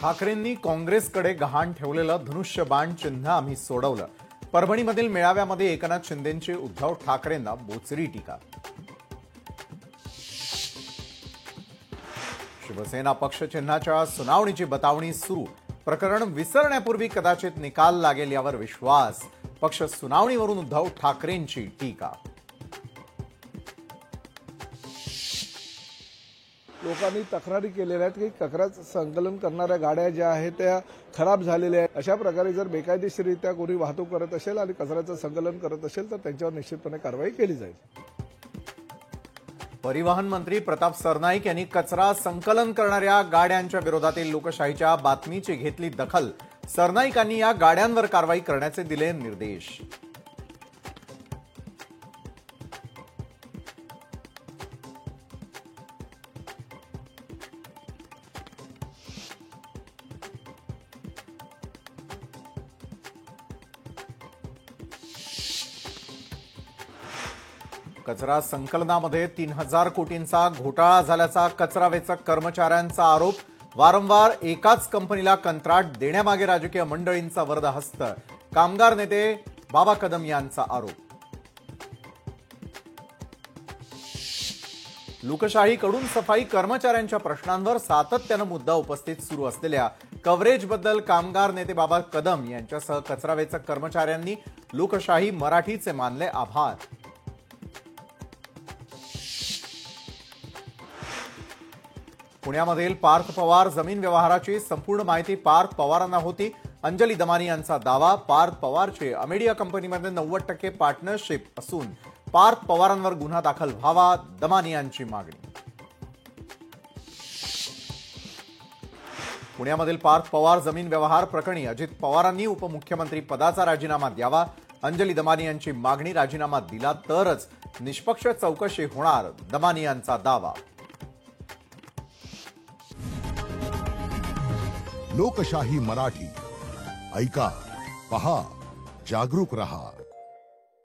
ठाकरेंनी काँग्रेसकडे गहाण ठेवलेलं धनुष्यबाण चिन्ह आम्ही सोडवलं. परभणीमधील मेळाव्यामध्ये एकनाथ शिंदेंची उद्धव ठाकरेंना बोचरी टीका. शिवसेना पक्ष चिन्हाच्या सुनावणीची बतावणी सुरू. प्रकरण विसरण्यापूर्वी कदाचित निकाल लागेल यावर विश्वास. पक्ष सुनावणीवरून उद्धव ठाकरेंची टीका. लोकांनी तक्रारी केलेल्या आहेत की कचरा संकलन करणाऱ्या गाड्या ज्या आहेत त्या खराब झालेल्या आहेत. अशा प्रकारे जर बेकायदेशीररित्या कोणी वाहतूक करत असेल आणि कचऱ्याचं संकलन करत असेल तर त्यांच्यावर निश्चितपणे कारवाई केली जाईल. परिवहन मंत्री प्रताप सरनाईक यांनी कचरा संकलन करणाऱ्या गाड्यांच्या विरोधातील लोकशाहीच्या बातमीची घेतली दखल. सरनाईकांनी या गाड्यांवर कारवाई करण्याचे दिले निर्देश. कचरा संकलनामध्ये 3000 कोटींचा घोटाळा झाल्याचा कचरा वेचक कर्मचाऱ्यांचा आरोप. वारंवार एकाच कंपनीला कंत्राट देण्यामागे राजकीय मंडळींचा वर्दहस्त. कामगार नेते बाबा कदम यांचा आरोप. लोकशाहीकडून सफाई कर्मचाऱ्यांच्या प्रश्नांवर सातत्यानं मुद्दा उपस्थित सुरू असलेल्या कव्हरेजबद्दल कामगार नेते बाबा कदम यांच्यासह कचरा वेचक कर्मचाऱ्यांनी लोकशाही मराठीचे मानले आभार. पुण्यामधील पार्थ पवार जमीन व्यवहाराची संपूर्ण माहिती पार्थ पवारांना होती. अंजली दमानी यांचा दावा. पार्थ पवारचे अमेडिया कंपनीमध्ये 90% पार्टनरशिप असून पार्थ पवारांवर गुन्हा दाखल व्हावा, दमानी यांची मागणी. पुण्यामधील पार्थ पवार जमीन व्यवहार प्रकरणी अजित पवारांनी उपमुख्यमंत्री पदाचा राजीनामा द्यावा. अंजली दमानी यांची मागणी. राजीनामा दिला तरच निष्पक्ष चौकशी होणार, दमानी यांचा दावा. लोकशाही मराठी ऐका, पहा, जागरूक रहा.